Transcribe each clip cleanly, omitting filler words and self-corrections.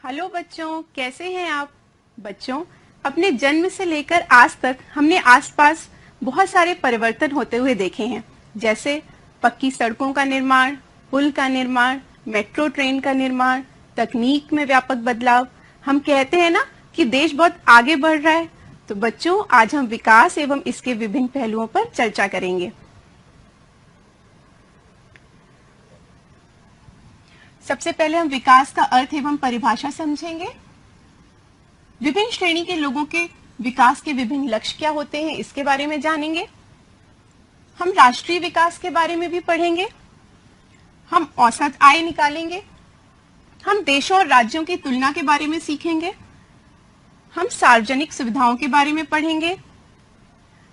Hello बच्चों, कैसे हैं आप? बच्चों, अपने जन्म से लेकर आज तक हमने आसपास बहुत सारे परिवर्तन होते हुए देखे हैं, जैसे पक्की सड़कों का निर्माण, पुल का निर्माण, मेट्रो ट्रेन का निर्माण, तकनीक में व्यापक बदलाव। हम कहते हैं ना कि देश बहुत आगे बढ़ रहा है। तो बच्चों, आज हम विकास एवं इसके विभिन्न पहलुओं पर चर्चा करेंगे। सबसे पहले हम विकास का अर्थ एवं परिभाषा समझेंगे। विभिन्न श्रेणी के लोगों के विकास के विभिन्न लक्ष्य क्या होते हैं, इसके बारे में जानेंगे। हम राष्ट्रीय विकास के बारे में भी पढ़ेंगे। हम औसत आय निकालेंगे। हम देशों और राज्यों की तुलना के बारे में सीखेंगे। हम सार्वजनिक सुविधाओं के बारे में पढ़ेंगे।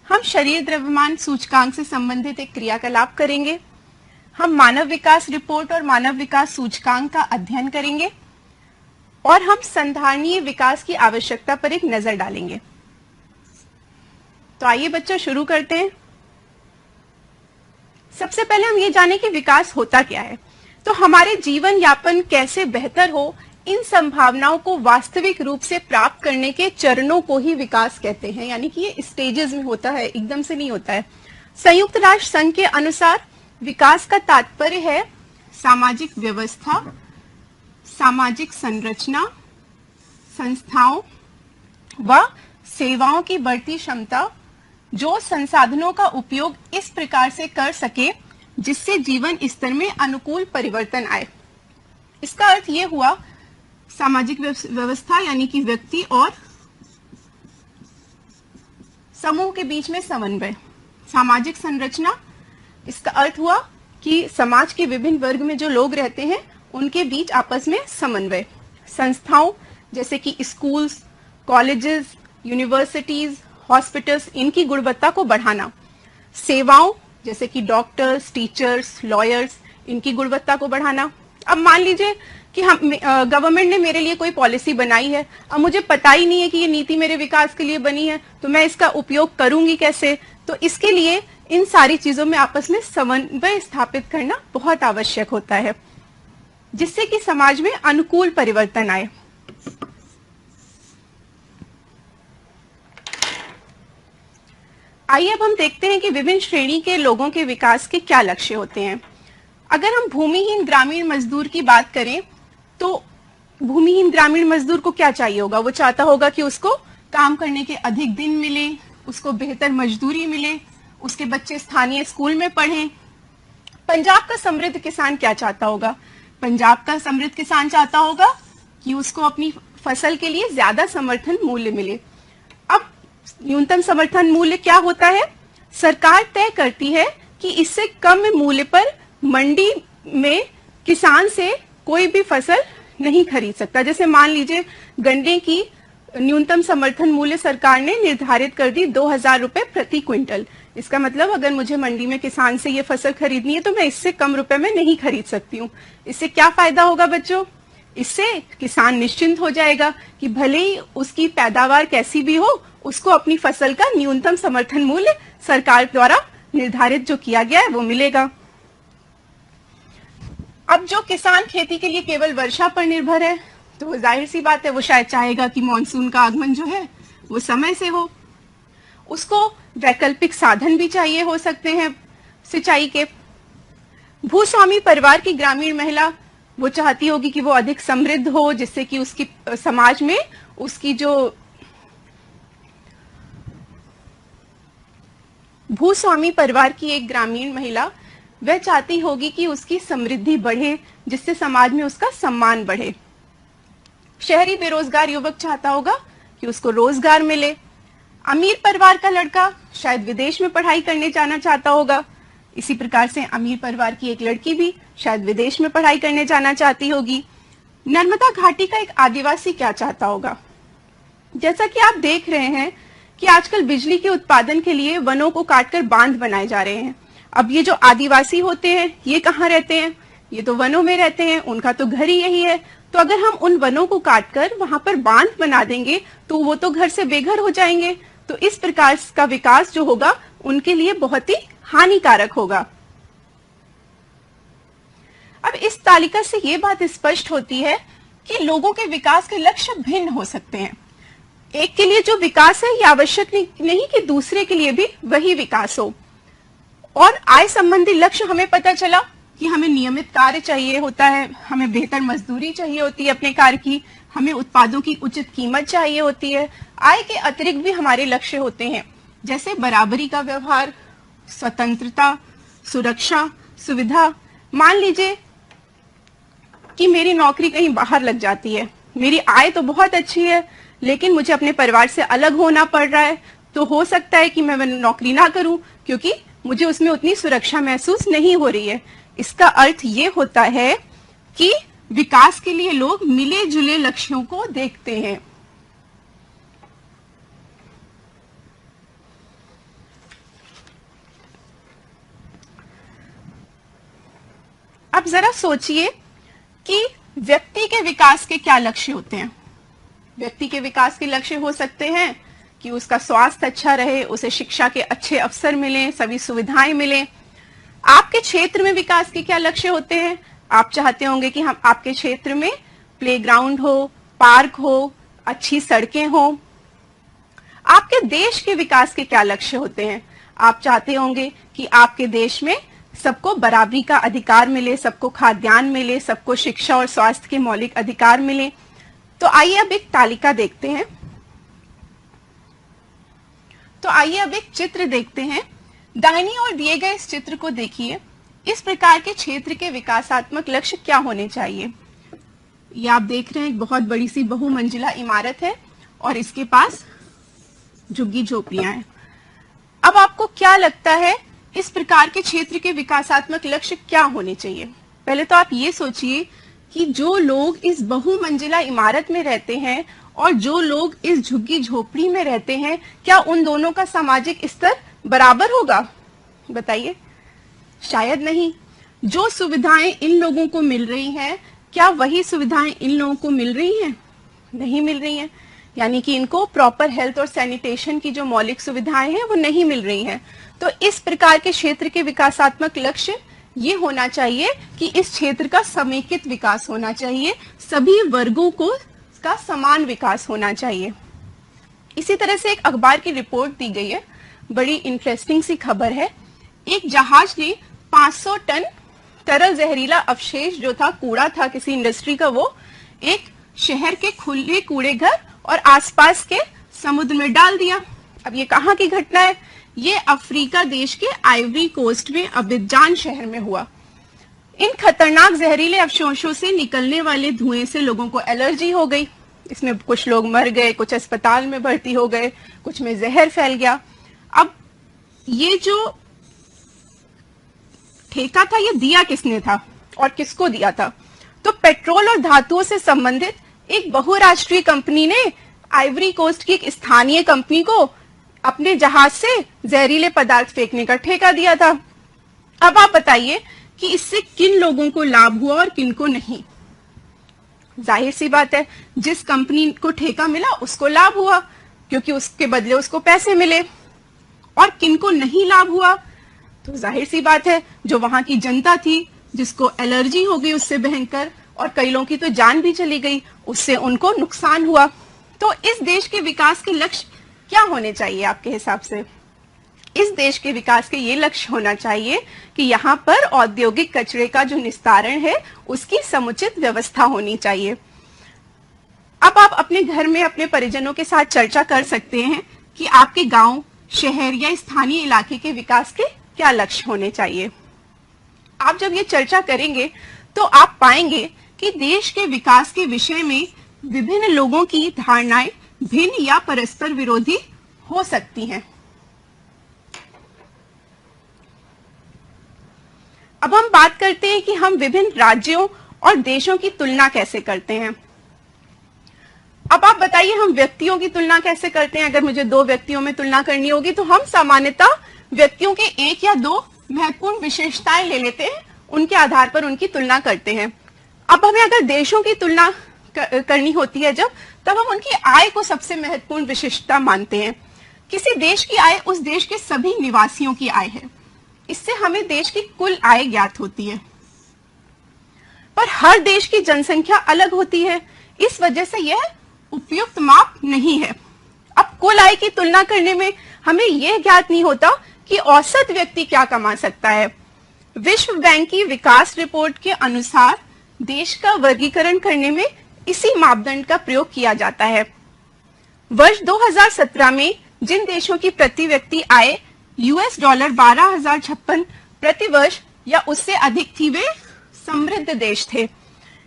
हम शरीर द्रव्यमान सूचकांक से संबंधित एक क्रियाकलाप करेंगे। हम मानव विकास रिपोर्ट और मानव विकास सूचकांक का अध्ययन करेंगे और हम संधारणीय विकास की आवश्यकता पर एक नजर डालेंगे। तो आइए बच्चों, शुरू करते हैं। सबसे पहले हम ये जानें कि विकास होता क्या है। तो हमारे जीवन यापन कैसे बेहतर हो, इन संभावनाओं को वास्तविक रूप से प्राप्त करने के चरणों को ही विकास कहते हैं। यानी कि ये स्टेजेस में होता है, एकदम से नहीं होता है। संयुक्त राष्ट्र संघ के अनुसार विकास का तात्पर्य है सामाजिक व्यवस्था, सामाजिक संरचना, संस्थाओं व सेवाओं की बढ़ती क्षमता जो संसाधनों का उपयोग इस प्रकार से कर सके जिससे जीवन स्तर में अनुकूल परिवर्तन आए। इसका अर्थ यह हुआ सामाजिक व्यवस्था यानी कि व्यक्ति और समूह के बीच में समन्वय। सामाजिक संरचना, इसका अर्थ हुआ कि समाज के विभिन्न वर्ग में जो लोग रहते हैं उनके बीच आपस में समन्वय। संस्थाओं जैसे कि स्कूल्स, कॉलेजेस, यूनिवर्सिटीज, हॉस्पिटल्स, इनकी गुणवत्ता को बढ़ाना। सेवाओं जैसे कि डॉक्टर्स, टीचर्स, लॉयर्स, इनकी गुणवत्ता को बढ़ाना। अब मान लीजिए कि हम गवर्नमेंट ने मेरे लिए कोई पॉलिसी बनाई है, अब मुझे पता ही नहीं है कि ये नीति मेरे विकास के लिए बनी है, तो मैं इसका उपयोग करूंगी कैसे? तो इसके लिए इन सारी चीजों में आपस में समन्वय स्थापित करना बहुत आवश्यक होता है, जिससे कि समाज में अनुकूल परिवर्तन आए। आइए अब हम देखते हैं कि विभिन्न श्रेणी के लोगों के विकास के क्या लक्ष्य होते हैं। अगर हम भूमिहीन ग्रामीण मजदूर की बात करें तो भूमिहीन ग्रामीण मजदूर को क्या चाहिए होगा? वो चाहता होगा कि उसको काम करने के अधिक दिन मिले, उसको बेहतर मजदूरी मिले, उसके बच्चे स्थानीय स्कूल में पढ़ें। पंजाब का समृद्ध किसान क्या चाहता होगा? पंजाब का समृद्ध किसान चाहता होगा कि उसको अपनी फसल के लिए ज्यादा समर्थन मूल्य मिले। अब न्यूनतम समर्थन मूल्य क्या होता है? सरकार तय करती है कि इससे कम मूल्य पर मंडी में किसान से कोई भी फसल नहीं खरीद सकता। जैसे मान लीजिए गन्ने की न्यूनतम समर्थन मूल्य सरकार ने निर्धारित कर दी 2000 रुपए प्रति क्विंटल। इसका मतलब अगर मुझे मंडी में किसान से ये फसल खरीदनी है तो मैं इससे कम रुपए में नहीं खरीद सकती हूँ। इससे क्या फायदा होगा बच्चों? इससे किसान निश्चिंत हो जाएगा कि भले ही उसकी पैदावार कैसी भी हो, उसको अपनी फसल का न्यूनतम समर्थन मूल्य सरकार द्वारा निर्धारित जो किया गया है वो मिलेगा। अब जो किसान खेती के लिए केवल वर्षा पर निर्भर है, तो जाहिर सी बात है वो शायद चाहेगा कि मानसून का आगमन जो है वो समय से हो। उसको वैकल्पिक साधन भी चाहिए हो सकते हैं सिंचाई के। भूस्वामी परिवार की ग्रामीण महिला वो चाहती होगी कि वो अधिक समृद्ध हो, जिससे कि उसकी समाज में उसकी जो भूस्वामी परिवार की एक ग्रामीण महिला वह चाहती होगी कि उसकी समृद्धि बढ़े, जिससे समाज में उसका सम्मान बढ़े। शहरी बेरोजगार युवक चाहता होगा कि उसको रोजगार मिले। अमीर परिवार का लड़का शायद विदेश में पढ़ाई करने जाना चाहता होगा। इसी प्रकार से अमीर परिवार की एक लड़की भी शायद विदेश में पढ़ाई करने जाना चाहती होगी। नर्मदा घाटी का एक आदिवासी क्या चाहता होगा? जैसा कि आप देख रहे हैं कि आजकल बिजली के उत्पादन के लिए वनों को काटकर बांध बनाए जा रहे हैं। अब ये जो आदिवासी होते हैं ये कहाँ रहते हैं? ये तो वनों में रहते हैं, उनका तो घर ही यही है। तो अगर हम उन वनों को काटकर वहां पर बांध बना देंगे तो वो तो घर से बेघर हो जाएंगे। तो इस प्रकार का विकास जो होगा उनके लिए बहुत ही हानिकारक होगा। अब इस तालिका से ये बात स्पष्ट होती है कि लोगों के विकास के लक्ष्य भिन्न हो सकते हैं। एक के लिए जो विकास है ये आवश्यक नहीं कि दूसरे के लिए भी वही विकास हो। और आय संबंधी लक्ष्य हमें पता चला कि हमें नियमित कार्य चाहिए होता है, हमें बेहतर मजदूरी चाहिए होती है अपने कार्य की, हमें उत्पादों की उचित कीमत चाहिए होती है। आय के अतिरिक्त भी हमारे लक्ष्य होते हैं, जैसे बराबरी का व्यवहार, स्वतंत्रता, सुरक्षा, सुविधा। मान लीजिए कि मेरी नौकरी कहीं बाहर लग जाती है, मेरी आय तो बहुत अच्छी है लेकिन मुझे अपने परिवार से अलग होना पड़ रहा है, तो हो सकता है कि मैं नौकरी ना करूं क्योंकि मुझे उसमें उतनी सुरक्षा महसूस नहीं हो रही है। इसका अर्थ ये होता है कि विकास के लिए लोग मिले जुले लक्ष्यों को देखते हैं। अब जरा सोचिए कि व्यक्ति के विकास के क्या लक्ष्य होते हैं। व्यक्ति के विकास के लक्ष्य हो सकते हैं कि उसका स्वास्थ्य अच्छा रहे, उसे शिक्षा के अच्छे अवसर मिलें, सभी सुविधाएं मिलें। आपके क्षेत्र में विकास के क्या लक्ष्य होते हैं? आप चाहते होंगे कि हम आपके क्षेत्र में प्लेग्राउंड हो, पार्क हो, अच्छी सड़कें हो। आपके देश के विकास के क्या लक्ष्य होते हैं? आप चाहते होंगे कि आपके देश में सबको बराबरी का अधिकार मिले, सबको खाद्यान्न मिले, सबको शिक्षा और स्वास्थ्य के मौलिक अधिकार मिले। तो आइए अब एक तालिका देखते हैं। तो आइए अब एक चित्र देखते हैं। दाहिनी ओर दिए गए इस चित्र को देखिए। इस प्रकार के क्षेत्र के विकासात्मक लक्ष्य क्या होने चाहिए? ये आप देख रहे हैं एक बहुत बड़ी सी बहुमंजिला इमारत है और इसके पास झुग्गी झोपड़ियां हैं। अब आपको क्या लगता है इस प्रकार के क्षेत्र के विकासात्मक लक्ष्य क्या होने चाहिए? पहले तो आप ये सोचिए कि जो लोग इस बहुमंजिला इमारत में रहते हैं और जो लोग इस झुग्गी झोपड़ी में रहते हैं, क्या उन दोनों का सामाजिक स्तर बराबर होगा? बताइए, शायद नहीं। जो सुविधाएं इन लोगों को मिल रही हैं, क्या वही सुविधाएं इन लोगों को मिल रही हैं? नहीं मिल रही हैं। यानी कि इनको प्रॉपर हेल्थ और सैनिटेशन की जो मौलिक सुविधाएं हैं वो नहीं मिल रही हैं। तो इस प्रकार के क्षेत्र के विकासात्मक लक्ष्य ये होना चाहिए कि इस क्षेत्र का समेकित विकास होना चाहिए, सभी वर्गों को का समान विकास होना चाहिए। इसी तरह से एक अखबार की रिपोर्ट दी गई है, बड़ी इंटरेस्टिंग सी खबर है। एक जहाज ने 500 टन तरल जहरीला अवशेष जो था, कूड़ा था किसी इंडस्ट्री का, वो एक शहर के खुले कूड़े घर और आसपास के समुद्र में डाल दिया। अब ये कहाँ की घटना है? ये अफ्रीका देश के आइवरी कोस्ट में अबिजान शहर में हुआ। इन खतरनाक जहरीले अवशेषों से निकलने वाले धुएं से लोगों को एलर्जी हो गई। इसमें कुछ लोग मर गए, कुछ अस्पताल में भर्ती हो गए, कुछ में जहर फैल गया। अब ये जो ठेका था ये दिया किसने था और किसको दिया था? तो पेट्रोल और धातुओं से संबंधित एक बहुराष्ट्रीय कंपनी ने आइवरी कोस्ट की एक स्थानीय कंपनी को अपने जहाज से जहरीले पदार्थ फेंकने का ठेका दिया था। अब आप बताइए कि इससे किन लोगों को लाभ हुआ और किन को नहीं? जाहिर सी बात है, जिस कंपनी को ठेका मिला उसको लाभ हुआ क्योंकि उसके बदले उसको पैसे मिले। और किन को नहीं लाभ हुआ? तो जाहिर सी बात है, जो वहां की जनता थी जिसको एलर्जी हो गई उससे भयंकर, और कई लोगों की तो जान भी चली गई, उससे उनको नुकसान हुआ। तो इस देश के विकास के लक्ष्य क्या होने चाहिए आपके हिसाब से? इस देश के विकास के ये लक्ष्य होना चाहिए कि यहाँ पर औद्योगिक कचरे का जो निस्तारण है उसकी समुचित व्यवस्था होनी चाहिए। अब आप अपने घर में अपने परिजनों के साथ चर्चा कर सकते हैं कि आपके गांव, शहर या स्थानीय इलाके के विकास के क्या लक्ष्य होने चाहिए। आप जब ये चर्चा करेंगे तो आप पाएंगे कि देश के विकास के विषय में विभिन्न लोगों की धारणाएं भिन्न या परस्पर विरोधी हो सकती हैं। अब हम बात करते हैं कि हम विभिन्न राज्यों और देशों की तुलना कैसे करते हैं। अब आप बताइए, हम व्यक्तियों की तुलना कैसे करते हैं? अगर मुझे दो व्यक्तियों में तुलना करनी होगी तो हम सामान्यतः व्यक्तियों के एक या दो महत्वपूर्ण विशेषताएं ले लेते हैं, उनके आधार पर उनकी तुलना करते हैं। अब हमें अगर देशों की तुलना करनी होती है तब हम उनकी आय को सबसे महत्वपूर्ण विशेषता मानते हैं। किसी देश की आय उस देश के सभी निवासियों की आय है। इससे हमें देश की कुल आय ज्ञात होती है। पर हर देश की जनसंख्या अलग होती है, इस वजह से यह उपयुक्त माप नहीं है। अब कुल आय की तुलना करने में हमें यह ज्ञात नहीं होता कि औसत व्यक्ति क्या कमा सकता है। विश्व बैंक की विकास रिपोर्ट के अनुसार देश का वर्गीकरण करने में इसी मापदंड का प्रयोग किया जाता है। वर्ष 2017 में जिन देशों की प्रति व्यक्ति आय US डॉलर 12,056 प्रति वर्ष या उससे अधिक थी वे समृद्ध देश थे।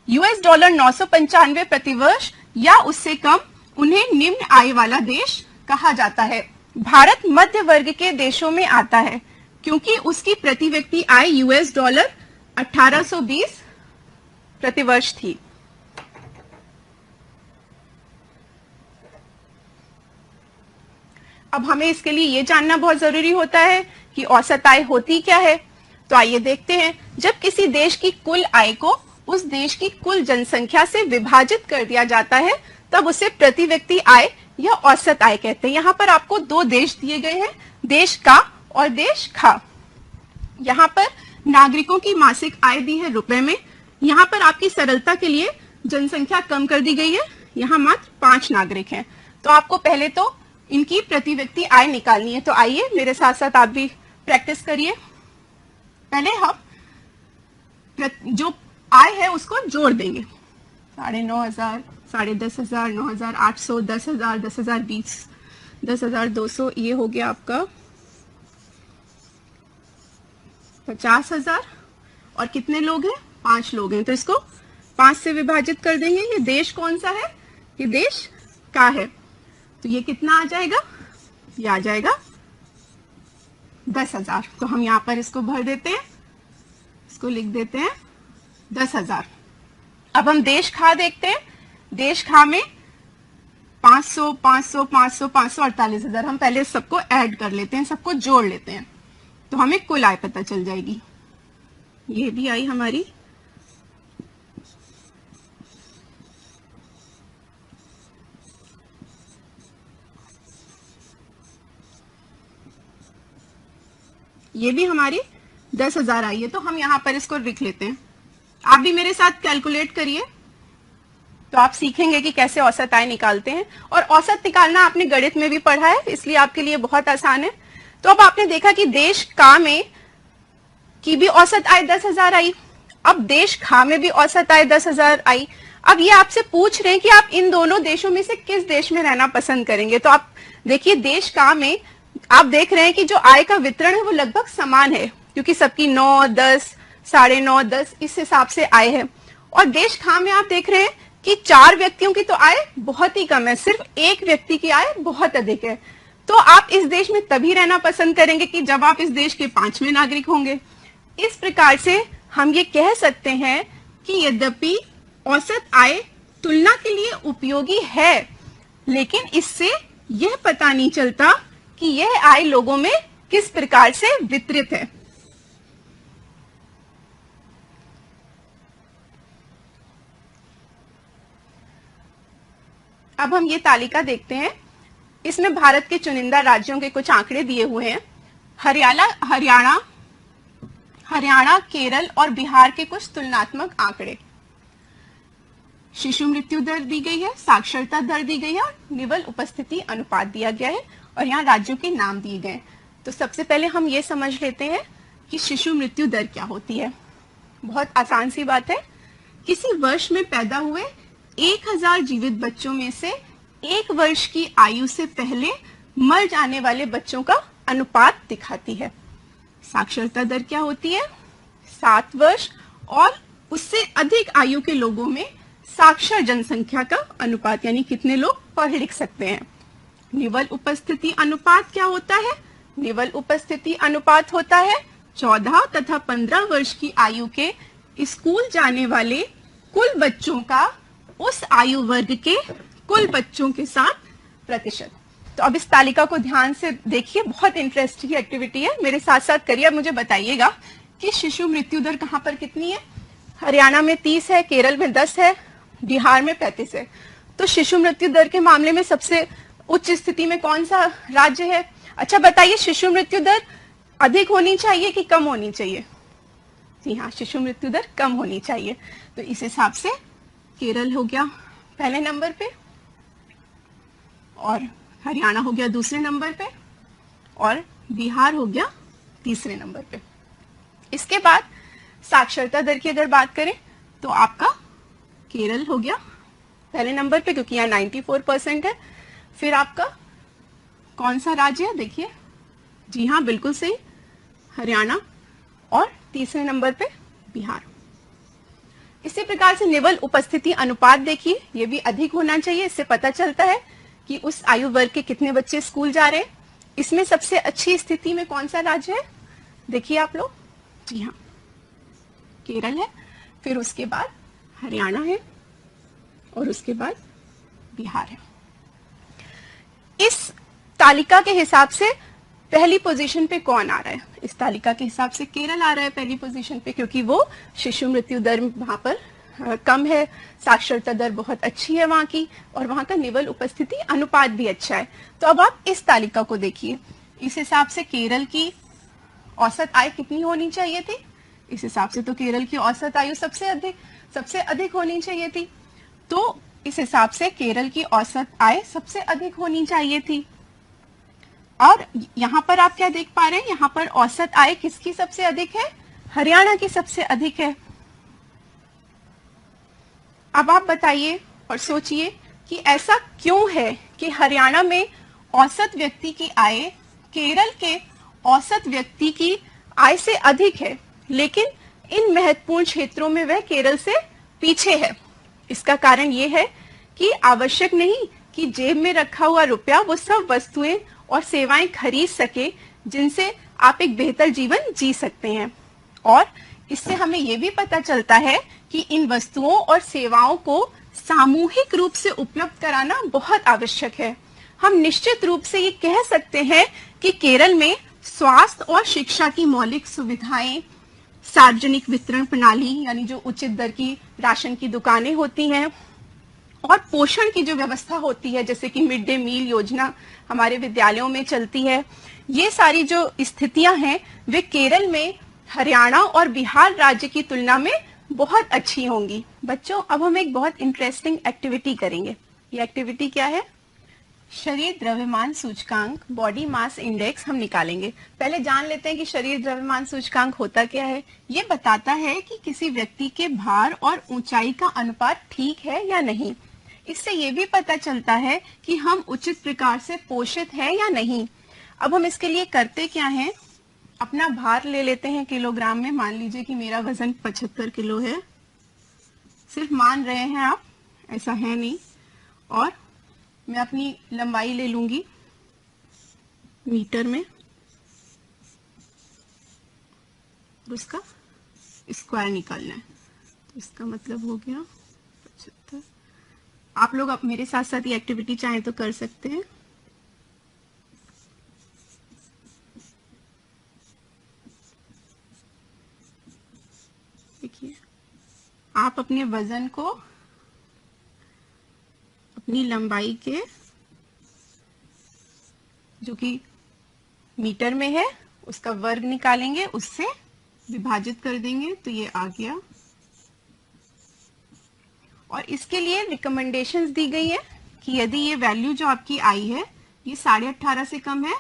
US डॉलर 995 प्रति वर्ष या उससे कम उन्हें निम्न आय वाला देश कहा जाता है। भारत मध्य वर्ग के देशों में आता है क्योंकि उसकी प्रति व्यक्ति आय US डॉलर 1820 प्रति वर्ष थी। अब हमें इसके लिए यह जानना बहुत जरूरी होता है कि औसत आय होती क्या है। तो आइए देखते हैं। जब किसी देश की कुल आय को उस देश की कुल जनसंख्या से विभाजित कर दिया जाता है तब उसे प्रति व्यक्ति आय या औसत आय कहते हैं। यहाँ पर आपको दो देश दिए गए हैं, देश का और देश खा। यहाँ पर नागरिकों की मासिक आय दी है रुपए में। यहाँ पर आपकी सरलता के लिए जनसंख्या कम कर दी गई है, यहाँ मात्र 5 नागरिक हैं। तो आपको पहले तो इनकी प्रति व्यक्ति आय निकालनी है। तो आइए मेरे साथ साथ आप भी प्रैक्टिस करिए। पहले हम जो आय है उसको जोड़ देंगे। 9,500, 10,500, 9,800, 10,000, 10,020, 10,200, ये हो गया आपका 50,000। और कितने लोग हैं? 5 लोग हैं। तो इसको 5 से विभाजित कर देंगे। ये देश कौन सा है? ये देश का है। तो ये कितना आ जाएगा? ये आ जाएगा 10,000। तो हम यहाँ पर इसको भर देते हैं, इसको लिख देते हैं 10,000। अब हम देश खा देखते हैं। देश खा में 500, 500, 500, 500, 48,000। हम पहले सबको ऐड कर लेते हैं, सबको जोड़ लेते हैं, तो हमें कुल आय पता चल जाएगी। ये भी आई हमारी। ये भी हमारी 10,000 आई है। तो हम यहां पर इसको लिख लेते हैं। आप भी मेरे साथ कैलकुलेट करिए तो आप सीखेंगे कि कैसे औसत आय निकालते हैं। और औसत निकालना आपने गणित में भी पढ़ा है, इसलिए आपके लिए बहुत आसान है। तो अब आपने देखा कि देश का में की भी औसत आय 10,000 आई। अब देश खा में भी औसत आय 10,000 आई। अब ये आपसे पूछ रहे हैं कि आप इन दोनों देशों में से किस देश में रहना पसंद करेंगे। तो आप देखिए, देश का में आप देख रहे हैं कि जो आय का वितरण है वो लगभग समान है, क्योंकि सबकी 9, 10, 9.5, 10 इस हिसाब से आय है। और देश खा में आप देख रहे हैं कि 4 व्यक्तियों की तो आय बहुत ही कम है, सिर्फ 1 व्यक्ति की आय बहुत अधिक है। तो आप इस देश में तभी रहना पसंद करेंगे कि जब आप इस देश के 5वें नागरिक होंगे। इस प्रकार से हम ये कह सकते हैं कि यद्यपि औसत आय तुलना के लिए उपयोगी है, लेकिन इससे यह पता नहीं चलता कि यह आय लोगों में किस प्रकार से वितरित है। अब हम ये तालिका देखते हैं। इसमें भारत के चुनिंदा राज्यों के कुछ आंकड़े दिए हुए हैं। हरियाणा, केरल और बिहार के कुछ तुलनात्मक आंकड़े। शिशु मृत्यु दर दी गई है, साक्षरता दर दी गई है और निवल उपस्थिति अनुपात दिया गया है, और यहाँ राज्यों के नाम दिए गए। तो सबसे पहले हम ये समझ लेते हैं कि शिशु मृत्यु दर क्या होती है। बहुत आसान सी बात है। किसी वर्ष में पैदा हुए 1,000 जीवित बच्चों में से 1 वर्ष की आयु से पहले मर जाने वाले बच्चों का अनुपात दिखाती है। साक्षरता दर क्या होती है? 7 वर्ष और उससे अधिक आयु के लोगों में साक्षर जनसंख्या का अनुपात, यानी कितने लोग पढ़ लिख सकते हैं। निवल उपस्थिति अनुपात क्या होता है? निवल उपस्थिति अनुपात होता है 14 तथा 15 वर्ष की आयु के स्कूल जाने वाले कुल बच्चों का उस आयु वर्ग के कुल बच्चों के साथ प्रतिशत। तो अब इस तालिका को ध्यान से देखिए, बहुत इंटरेस्टिंग एक्टिविटी है, मेरे साथ साथ करिए। मुझे बताइएगा कि शिशु मृत्यु दर कहाँ पर कितनी है। हरियाणा में 30 है, केरल में 10 है, बिहार में 35 है। तो शिशु मृत्यु दर के मामले में सबसे उच्च स्थिति में कौन सा राज्य है? अच्छा बताइए, शिशु मृत्यु दर अधिक होनी चाहिए कि कम होनी चाहिए? जी हाँ, शिशु मृत्यु दर कम होनी चाहिए। तो इस हिसाब से केरल हो गया पहले नंबर पे, और हरियाणा हो गया दूसरे नंबर पे, और बिहार हो गया तीसरे नंबर पे। इसके बाद साक्षरता दर की अगर बात करें तो आपका केरल हो गया पहले नंबर पे, क्योंकि यहाँ 94% है। फिर आपका कौन सा राज्य है, देखिए, जी हाँ बिल्कुल सही, हरियाणा, और तीसरे नंबर पे बिहार। इसी प्रकार से निवल उपस्थिति अनुपात देखिए, ये भी अधिक होना चाहिए। इससे पता चलता है कि उस आयु वर्ग के कितने बच्चे स्कूल जा रहे हैं। इसमें सबसे अच्छी स्थिति में कौन सा राज्य है, देखिए आप लोग, जी हाँ केरल है, फिर उसके बाद हरियाणा है, और उसके बाद बिहार है। इस तालिका के हिसाब से पहली पोजीशन पे कौन आ रहा है, इस तालिका के हिसाब से केरल आ रहा है पहली पोजीशन पे, क्योंकि वो शिशु मृत्यु दर वहां पर कम है, साक्षरता दर बहुत अच्छी है वहां की, और वहां का निवल उपस्थिति अनुपात भी अच्छा है। तो अब आप इस तालिका को देखिए, इस हिसाब से केरल की औसत आय कितनी होनी चाहिए थी, इस हिसाब से तो केरल की औसत आयु सबसे अधिक होनी चाहिए थी। तो इस हिसाब से केरल की औसत आय सबसे अधिक होनी चाहिए थी। और यहाँ पर आप क्या देख पा रहे हैं, यहाँ पर औसत आय किसकी सबसे अधिक है, हरियाणा की सबसे अधिक है। अब आप बताइए और सोचिए कि ऐसा क्यों है कि हरियाणा में औसत व्यक्ति की आय केरल के औसत व्यक्ति की आय से अधिक है, लेकिन इन महत्वपूर्ण क्षेत्रों में वह केरल से पीछे है। इसका कारण यह है कि आवश्यक नहीं कि जेब में रखा हुआ रुपया वो सब वस्तुएं और सेवाएं खरीद सके जिनसे आप एक बेहतर जीवन जी सकते हैं। और इससे हमें यह भी पता चलता है कि इन वस्तुओं और सेवाओं को सामूहिक रूप से उपलब्ध कराना बहुत आवश्यक है। हम निश्चित रूप से ये कह सकते हैं कि केरल में स्वास्थ्य और शिक्षा की मौलिक सुविधाएं, सार्वजनिक वितरण प्रणाली यानी जो उचित दर की राशन की दुकानें होती हैं, और पोषण की जो व्यवस्था होती है, जैसे कि मिड डे मील योजना हमारे विद्यालयों में चलती है, ये सारी जो स्थितियां हैं वे केरल में हरियाणा और बिहार राज्य की तुलना में बहुत अच्छी होंगी। बच्चों, अब हम एक बहुत इंटरेस्टिंग एक्टिविटी करेंगे। ये एक्टिविटी क्या है, शरीर द्रव्यमान सूचकांक, बॉडी मास इंडेक्स हम निकालेंगे। पहले जान लेते हैं कि शरीर द्रव्यमान सूचकांक होता क्या है। ये बताता है कि किसी व्यक्ति के भार और ऊंचाई का अनुपात ठीक है या नहीं। इससे ये भी पता चलता है कि हम उचित प्रकार से पोषित हैं या नहीं। अब हम इसके लिए करते क्या हैं, अपना भार ले लेते हैं किलोग्राम में। मान लीजिए कि मेरा वजन 75 किलो है, सिर्फ मान रहे हैं आप, ऐसा है नहीं। और मैं अपनी लंबाई ले लूंगी मीटर में, उसका स्क्वायर निकालना है, तो इसका मतलब हो गया 75। आप लोग अब मेरे साथ साथ ये एक्टिविटी चाहें तो कर सकते हैं। देखिए, आप अपने वजन को अपनी लंबाई के, जो कि मीटर में है, उसका वर्ग निकालेंगे, उससे विभाजित कर देंगे, तो ये आ गया। और इसके लिए रिकमेंडेशंस दी गई है कि यदि ये वैल्यू जो आपकी आई है ये 18.5 से कम है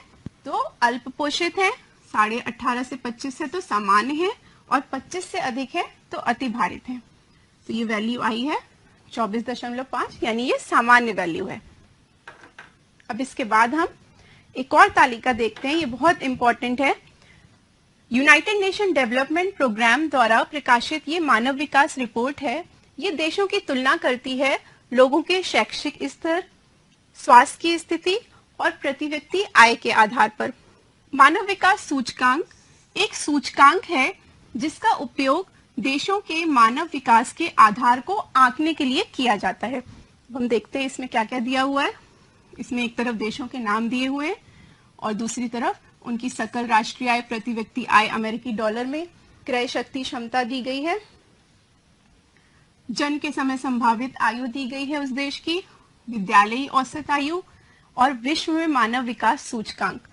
तो अल्प पोषित है, 18.5 से 25 है तो सामान्य है, और 25 से अधिक है तो अति भारित है। तो ये वैल्यू आई है 24.5, यानी ये सामान्य वैल्यू है। अब इसके बाद हम एक और तालिका देखते हैं, ये बहुत इंपॉर्टेंट है। यूनाइटेड नेशन डेवलपमेंट प्रोग्राम द्वारा प्रकाशित ये मानव विकास रिपोर्ट है। ये देशों की तुलना करती है लोगों के शैक्षिक स्तर, स्वास्थ्य की स्थिति और प्रति व्यक्ति आय के आधार पर। मानव विकास सूचकांक एक सूचकांक है जिसका उपयोग देशों के मानव विकास के आधार को आंकने के लिए किया जाता है। हम देखते हैं इसमें क्या क्या दिया हुआ है। इसमें एक तरफ देशों के नाम दिए हुए हैं और दूसरी तरफ उनकी सकल राष्ट्रीय आय, प्रति व्यक्ति आय अमेरिकी डॉलर में, क्रय शक्ति क्षमता दी गई है, जन्म के समय संभावित आयु दी गई है उस देश की, विद्यालयी औसत आयु, और विश्व में मानव विकास सूचकांक।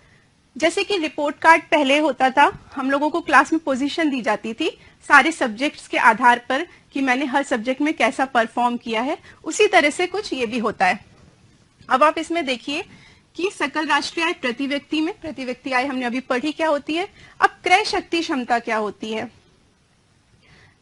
जैसे कि रिपोर्ट कार्ड पहले होता था, हम लोगों को क्लास में पोजीशन दी जाती थी, सारे सब्जेक्ट्स के आधार पर कि मैंने हर सब्जेक्ट में कैसा परफॉर्म किया है, उसी तरह से कुछ ये भी होता है। अब आप इसमें देखिए कि सकल राष्ट्रीय आय प्रति व्यक्ति में, प्रति व्यक्ति आय हमने अभी पढ़ी क्या होती है। अब क्रय शक्ति क्षमता क्या होती है?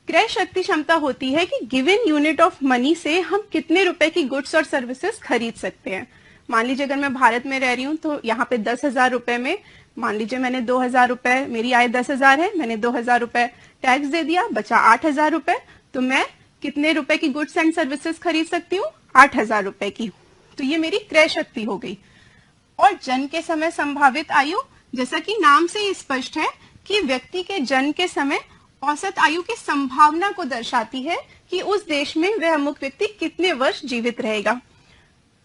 क्रय शक्ति क्षमता होती है कि गिवन यूनिट ऑफ मनी से हम कितने रुपए की गुड्स और सर्विसेज खरीद सकते हैं। मान लीजिए अगर मैं भारत में रह रही हूँ तो यहाँ पे 10,000 रुपए में, मान लीजिए मैंने 2,000 रुपए, मेरी आय 10,000 है, मैंने 2,000 रुपए टैक्स दे दिया, बचा 8,000 रुपए, तो मैं कितने रुपए की गुड्स एंड सर्विसेज खरीद सकती हूँ? 8,000 रुपए की। तो ये मेरी क्रय शक्ति हो गई। और जन्म के समय संभावित आयु, जैसा कि नाम से ही स्पष्ट है कि व्यक्ति के जन्म के समय औसत आयु की संभावना को दर्शाती है कि उस देश में वह अमुक व्यक्ति कितने वर्ष जीवित रहेगा।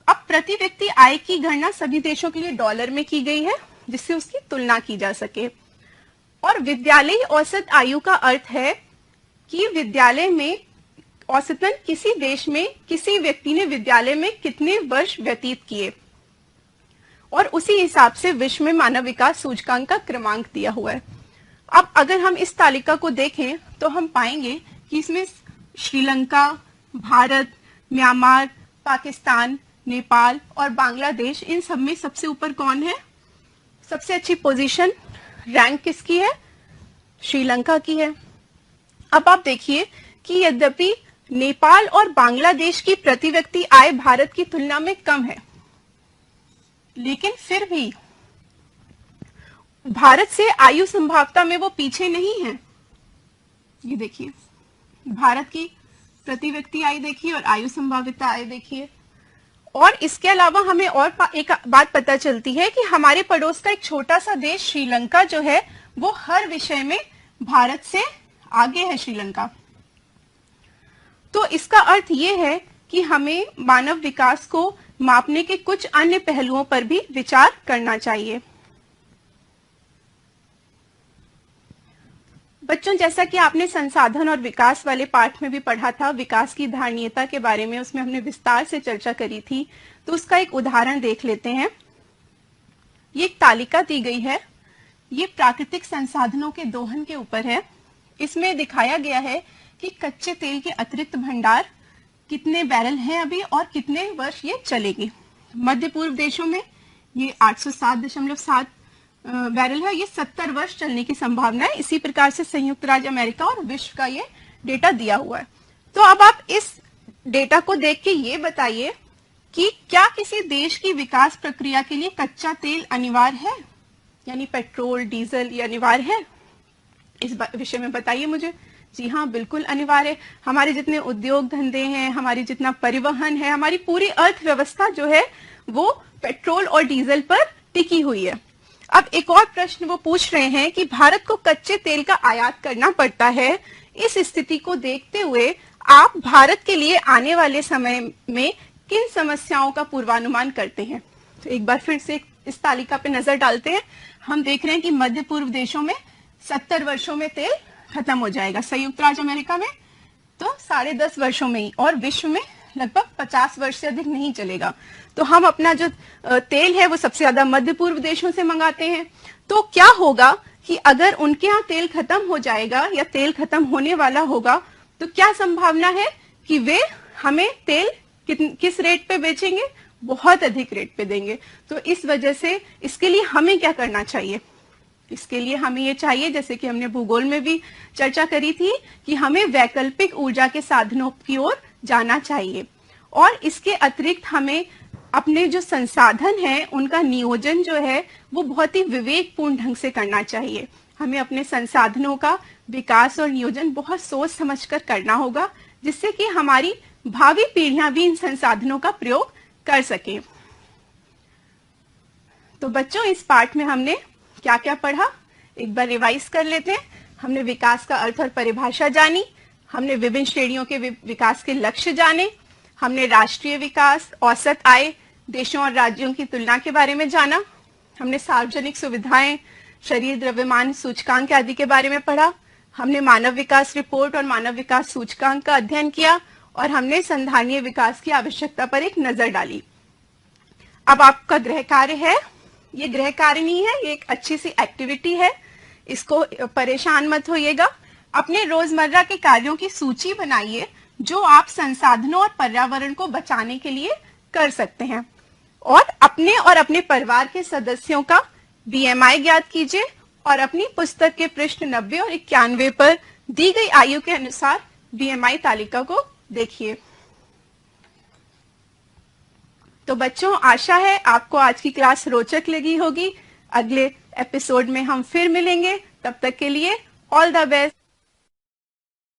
अब प्रति व्यक्ति आय की गणना सभी देशों के लिए डॉलर में की गई है, जिससे उसकी तुलना की जा सके। और विद्यालयी औसत आयु का अर्थ है कि विद्यालय में औसतन किसी देश में किसी व्यक्ति ने विद्यालय में कितने वर्ष व्यतीत किए, और उसी हिसाब से विश्व में मानव विकास सूचकांक का क्रमांक दिया हुआ है। अब अगर हम इस तालिका को देखें तो हम पाएंगे कि इसमें श्रीलंका, भारत, म्यांमार, पाकिस्तान, नेपाल और बांग्लादेश, इन सब में सबसे ऊपर कौन है? सबसे अच्छी पोजीशन, रैंक किसकी है? श्रीलंका की है। अब आप देखिए कि यद्यपि नेपाल और बांग्लादेश की प्रति व्यक्ति आय भारत की तुलना में कम है, लेकिन फिर भी भारत से आयु संभावता में वो पीछे नहीं है। ये देखिए, भारत की प्रति व्यक्ति आय देखिए और आयु संभाविता आय देखिए। और इसके अलावा हमें और एक बात पता चलती है कि हमारे पड़ोस का एक छोटा सा देश श्रीलंका जो है, वो हर विषय में भारत से आगे है श्रीलंका। तो इसका अर्थ ये है कि हमें मानव विकास को मापने के कुछ अन्य पहलुओं पर भी विचार करना चाहिए। बच्चों, जैसा कि आपने संसाधन और विकास वाले पाठ में भी पढ़ा था, विकास की धारणीयता के बारे में, उसमें हमने विस्तार से चर्चा करी थी। तो उसका एक उदाहरण देख लेते हैं। ये एक तालिका दी गई है, ये प्राकृतिक संसाधनों के दोहन के ऊपर है। इसमें दिखाया गया है कि कच्चे तेल के अतिरिक्त भंडार कितने बैरल हैं अभी और कितने वर्ष ये चलेगी। मध्य पूर्व देशों में ये 807.7 बैरल है, ये 70 वर्ष चलने की संभावना है। इसी प्रकार से संयुक्त राज्य अमेरिका और विश्व का ये डेटा दिया हुआ है। तो अब आप इस डेटा को देख के ये बताइए कि क्या किसी देश की विकास प्रक्रिया के लिए कच्चा तेल अनिवार्य है, यानी पेट्रोल, डीजल, ये अनिवार्य है? इस विषय में बताइए मुझे। जी हाँ, बिल्कुल अनिवार्य है। हमारे जितने उद्योग धंधे हैं, हमारी जितना परिवहन है, हमारी पूरी अर्थव्यवस्था जो है वो पेट्रोल और डीजल पर टिकी हुई है। अब एक और प्रश्न वो पूछ रहे हैं कि भारत को कच्चे तेल का आयात करना पड़ता है। इस स्थिति को देखते हुए आप भारत के लिए आने वाले समय में किन समस्याओं का पूर्वानुमान करते हैं? तो एक बार फिर से इस तालिका पे नजर डालते हैं। हम देख रहे हैं कि मध्य पूर्व देशों में 70 वर्षों में तेल खत्म हो जाएगा, संयुक्त राज्य अमेरिका में तो 10.5 वर्षों में ही, और विश्व में लगभग 50 वर्ष से अधिक नहीं चलेगा। तो हम अपना जो तेल है वो सबसे ज्यादा मध्य पूर्व देशों से मंगाते हैं। तो क्या होगा कि अगर उनके यहाँ तेल खत्म हो जाएगा या तेल खत्म होने वाला होगा, तो क्या संभावना है कि वे हमें तेल किस रेट पे बेचेंगे? बहुत अधिक रेट पे देंगे। तो इस वजह से इसके लिए हमें क्या करना चाहिए? इसके लिए हमें ये चाहिए, जैसे कि हमने भूगोल में भी चर्चा करी थी, कि हमें वैकल्पिक ऊर्जा के साधनों की ओर जाना चाहिए। और इसके अतिरिक्त हमें अपने जो संसाधन हैं उनका नियोजन जो है वो बहुत ही विवेकपूर्ण ढंग से करना चाहिए। हमें अपने संसाधनों का विकास और नियोजन बहुत सोच समझकर करना होगा, जिससे कि हमारी भावी पीढ़ियां भी इन संसाधनों का प्रयोग कर सकें। तो बच्चों, इस पाठ में हमने क्या क्या पढ़ा, एक बार रिवाइज कर लेते हैं। हमने विकास का अर्थ और परिभाषा जानी, हमने विभिन्न श्रेणियों के विकास के लक्ष्य जाने, हमने राष्ट्रीय विकास, औसत आय, देशों और राज्यों की तुलना के बारे में जाना, हमने सार्वजनिक सुविधाएं, शरीर द्रव्यमान सूचकांक आदि के बारे में पढ़ा, हमने मानव विकास रिपोर्ट और मानव विकास सूचकांक का अध्ययन किया, और हमने संधारणीय विकास की आवश्यकता पर एक नजर डाली। अब आपका गृह कार्य है, ये गृह कार्य नहीं है, ये एक अच्छी सी एक्टिविटी है, इसको परेशान मत होइएगा। अपने रोजमर्रा के कार्यों की सूची बनाइए जो आप संसाधनों और पर्यावरण को बचाने के लिए कर सकते हैं, और अपने परिवार के सदस्यों का बीएमआई ज्ञात कीजिए और अपनी पुस्तक के पृष्ठ 90 और 91 पर दी गई आयु के अनुसार बीएमआई तालिका को देखिए। तो बच्चों, आशा है आपको आज की क्लास रोचक लगी होगी। अगले एपिसोड में हम फिर मिलेंगे, तब तक के लिए ऑल द बेस्ट।